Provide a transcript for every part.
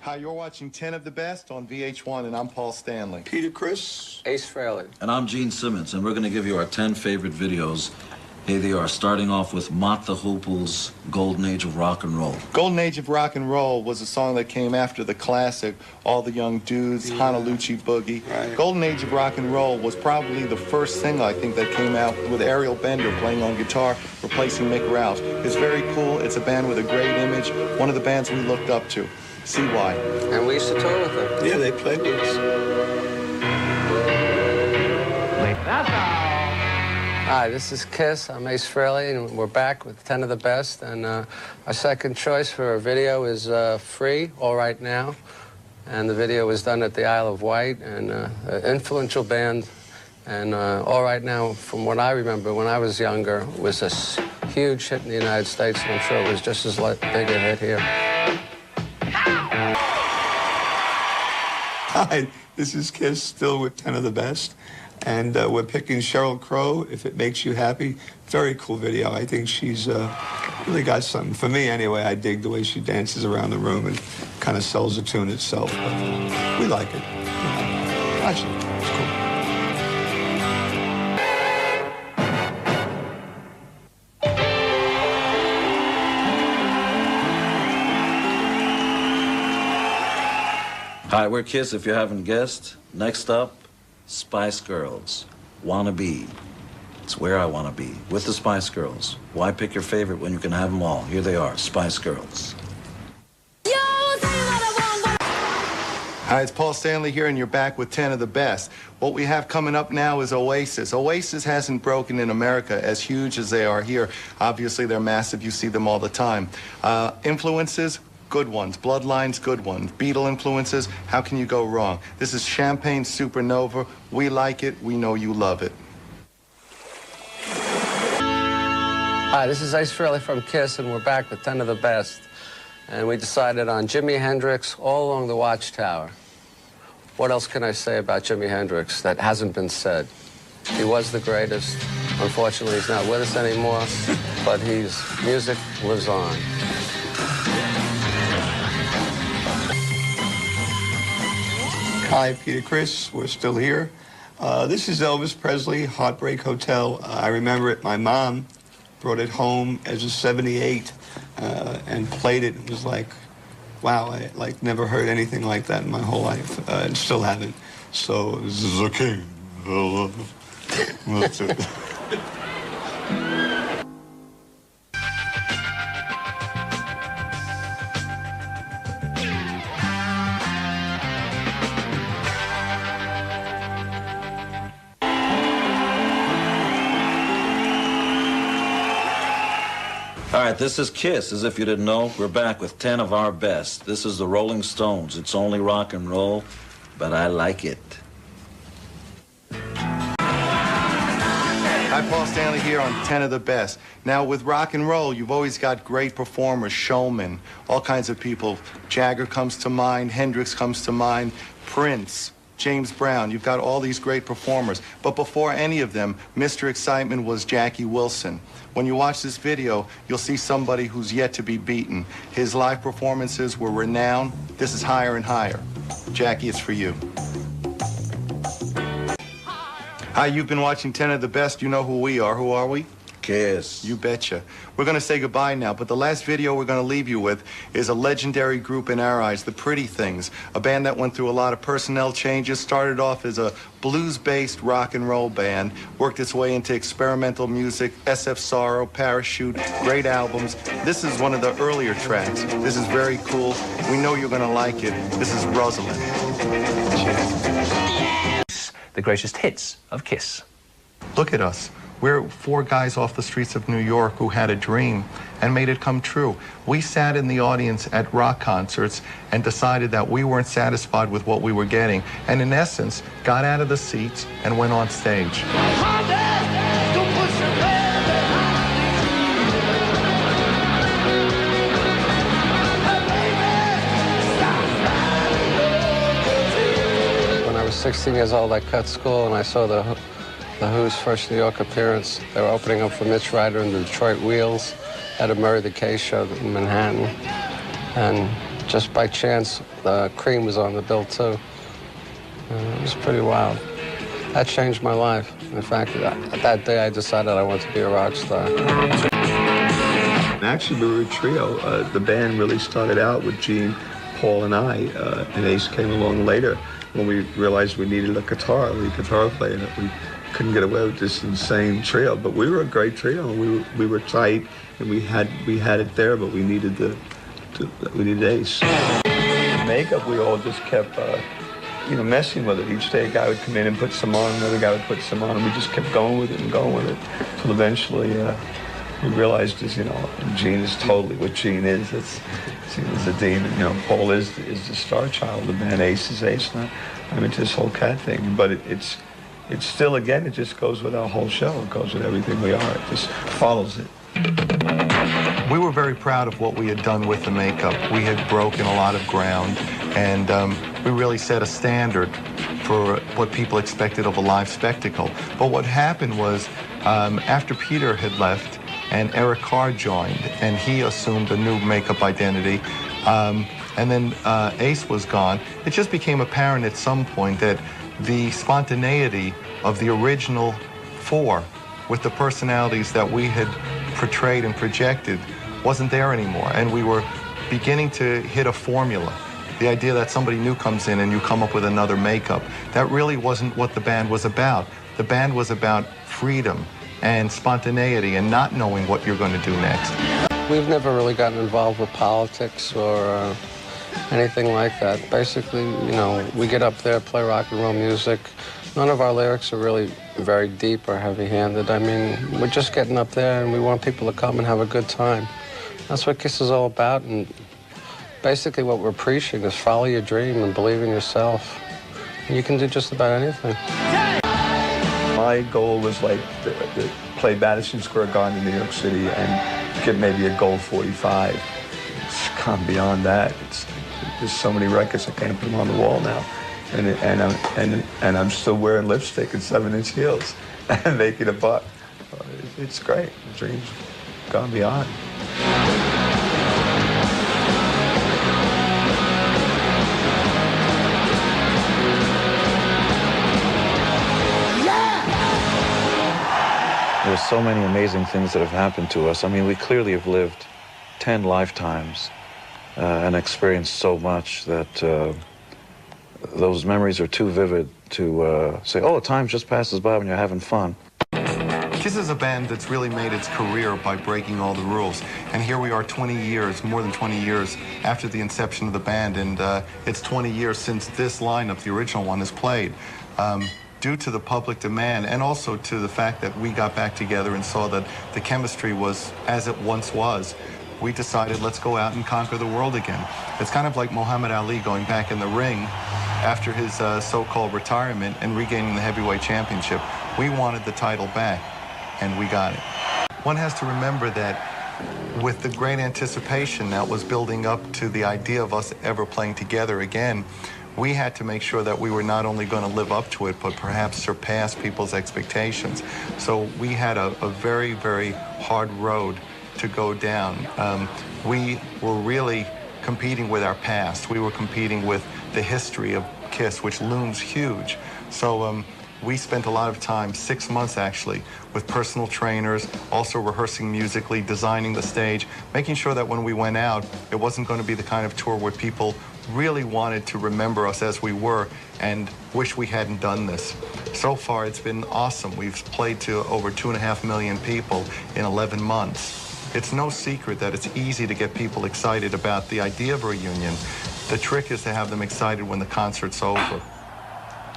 Hi, you're watching 10 of the Best on VH1, and I'm Paul Stanley. Peter Chris. Ace Frehley. And I'm Gene Simmons, and we're going to give you our 10 favorite videos. Here they are, starting off with Mott the Hoople's Golden Age of Rock and Roll. Golden Age of Rock and Roll was a song that came after the classic All the Young Dudes, Honolulu Boogie. Right. Golden Age of Rock and Roll was probably the first single, I think, that came out with Ariel Bender playing on guitar, replacing Mick Rouse. It's very cool. It's a band with a great image, one of the bands we looked up to. See why. And we used to tour with them. Yeah, they played with us. Hi, this is Kiss. I'm Ace Frehley, and we're back with 10 of the Best. And our second choice for a video is Free, All Right Now. And the video was done at the Isle of Wight, and an influential band. And All Right Now, from what I remember when I was younger, was a huge hit in the United States, and I'm sure it was just as big a hit here. Hi, this is Kiss, still with 10 of the Best. And we're picking Sheryl Crow, If It Makes You Happy. Very cool video. I think she's really got something. For me, anyway, I dig the way she dances around the room and kind of sells the tune itself. But we like it. Watch it. It's cool. Hi, we're Kiss, if you haven't guessed. Next up, Spice Girls, Wanna Be. It's where I wanna be, with the Spice Girls. Why pick your favorite when you can have them all? Here they are, Spice Girls. Hi, it's Paul Stanley here, and you're back with 10 of the Best. What we have coming up now is Oasis. Oasis hasn't broken in America as huge as they are here. Obviously, they're massive. You see them all the time. Influences? Good ones. Bloodlines, good ones. Beatle influences, how can you go wrong? This is Champagne Supernova. We like it. We know you love it. Hi, this is Ace Frehley from Kiss, and we're back with 10 of the Best. And we decided on Jimi Hendrix, All Along the Watchtower. What else can I say about Jimi Hendrix that hasn't been said? He was the greatest. Unfortunately, he's not with us anymore, but his music lives on. Hi, Peter Chris. We're still here. This is Elvis Presley, Heartbreak Hotel. I remember it. My mom brought it home as a '78 and played it. It was like, wow, I never heard anything like that in my whole life, and still haven't. So this is the king. That's it. All right, this is Kiss. As if you didn't know, we're back with 10 of our best. This is the Rolling Stones. It's only rock and roll, but I like it. Hi, Paul Stanley here on 10 of the Best. Now, with rock and roll, you've always got great performers, showmen, all kinds of people. Jagger comes to mind, Hendrix comes to mind, Prince, James Brown. You've got all these great performers. But before any of them, Mr. Excitement was Jackie Wilson. When you watch this video, you'll see somebody who's yet to be beaten. His live performances were renowned. This is Higher and Higher. Jackie, it's for you. Hi, you've been watching 10 of the Best. You know who we are. Who are we? Kiss. You betcha. We're going to say goodbye now, but the last video we're going to leave you with is a legendary group in our eyes, the Pretty Things, a band that went through a lot of personnel changes, started off as a blues-based rock and roll band, worked its way into experimental music, SF Sorrow, Parachute, great albums. This is one of the earlier tracks. This is very cool. We know you're going to like it. This is Rosalind. Cheers. The greatest hits of Kiss. Look at us. We're four guys off the streets of New York who had a dream and made it come true. We sat in the audience at rock concerts and decided that we weren't satisfied with what we were getting, and in essence, got out of the seats and went on stage. When I was 16 years old, I cut school, and I saw the Who's first New York appearance. They were opening up for Mitch Ryder and the Detroit Wheels at a Murray the K show in Manhattan. And just by chance, Cream was on the bill too. It was pretty wild. That changed my life. In fact, that day I decided I wanted to be a rock star. Actually, we were a trio. The band really started out with Gene, Paul, and I, and Ace came along later when we realized we needed a lead guitar player, that we couldn't get away with this insane trio. But we were a great trio, and we were tight, and we had it there, but we needed Ace. Makeup, we all just kept messing with it. Each day a guy would come in and put some on, another guy would put some on, and we just kept going with it, till eventually we realized Gene is totally what Gene is. Gene is a demon. Paul is the star child of the band. Ace is Ace. It's this whole cat thing. But it's still, again, it just goes with our whole show. It goes with everything we are. It just follows it. We were very proud of what we had done with the makeup. We had broken a lot of ground, and we really set a standard for what people expected of a live spectacle. But what happened was, after Peter had left, and Eric Carr joined, and he assumed a new makeup identity, and then Ace was gone, it just became apparent at some point that the spontaneity of the original four, with the personalities that we had portrayed and projected, wasn't there anymore. And we were beginning to hit a formula. The idea that somebody new comes in and you come up with another makeup, that really wasn't what the band was about. The band was about freedom and spontaneity and not knowing what you're going to do next. We've never really gotten involved with politics or anything like that. Basically, we get up there, play rock and roll music. None of our lyrics are really very deep or heavy-handed. I mean, we're just getting up there and we want people to come and have a good time. That's what KISS is all about, and basically what we're preaching is follow your dream and believe in yourself. You can do just about anything. My goal was to play Madison Square Garden in New York City and get maybe a gold 45. It's gone beyond that. There's so many records I can't put them on the wall now, and I'm still wearing lipstick and 7-inch heels and making a buck. It's great. The dream's gone beyond. There's so many amazing things that have happened to us. I mean, we clearly have lived 10 lifetimes and experienced so much that those memories are too vivid to say, oh, time just passes by when you're having fun. KISS is a band that's really made its career by breaking all the rules. And here we are 20 years, more than 20 years after the inception of the band, and it's 20 years since this lineup, the original one, is played. Due to the public demand and also to the fact that we got back together and saw that the chemistry was as it once was, we decided let's go out and conquer the world again. It's kind of like Muhammad Ali going back in the ring after his so-called retirement and regaining the heavyweight championship. We wanted the title back, and we got it. One has to remember that with the great anticipation that was building up to the idea of us ever playing together again, we had to make sure that we were not only going to live up to it, but perhaps surpass people's expectations. So we had a very, very hard road to go down. We were really competing with our past. We were competing with the history of KISS, which looms huge. So we spent a lot of time, 6 months actually, with personal trainers, also rehearsing musically, designing the stage, making sure that when we went out, it wasn't going to be the kind of tour where people really wanted to remember us as we were and wish we hadn't done this. So far, it's been awesome. We've played to over 2.5 million people in 11 months. It's no secret that it's easy to get people excited about the idea of a reunion. The trick is to have them excited when the concert's over.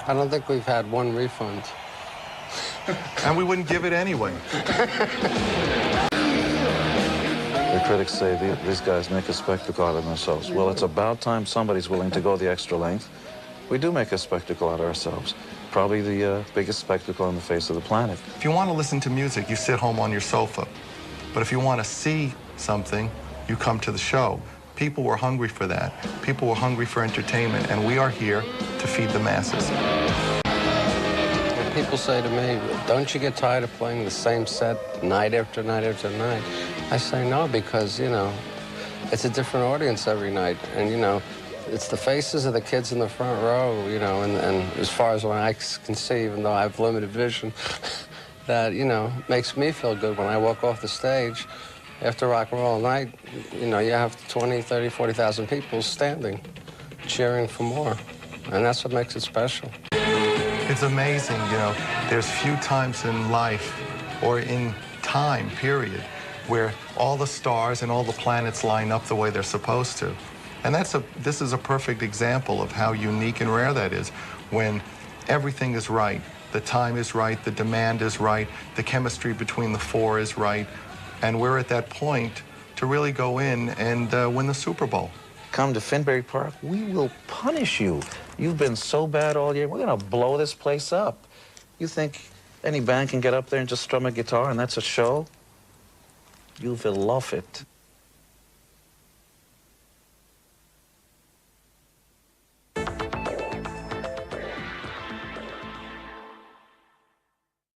I don't think we've had one refund. And we wouldn't give it anyway. The critics say these guys make a spectacle out of themselves. Well, it's about time somebody's willing to go the extra length. We do make a spectacle out of ourselves. Probably the biggest spectacle on the face of the planet. If you want to listen to music, you sit home on your sofa. But if you want to see something, you come to the show. People were hungry for that. People were hungry for entertainment, and we are here to feed the masses. When people say to me, don't you get tired of playing the same set night after night after night? I say no, because, It's a different audience every night, and you know, it's the faces of the kids in the front row, you know, and as far as when I can see, even though I have limited vision, that, you know, makes me feel good when I walk off the stage after rock and roll night. You know, you have 20, 30, 40,000 people standing, cheering for more, and that's what makes it special. It's amazing, you know, there's few times in life or in time, period, where all the stars and all the planets line up the way they're supposed to. And this is a perfect example of how unique and rare that is, when everything is right. The time is right, the demand is right, the chemistry between the four is right, and we're at that point to really go in and win the Super Bowl. Come to Finbury Park, we will punish you. You've been so bad all year. We're going to blow this place up. You think any band can get up there and just strum a guitar and that's a show? You will love it.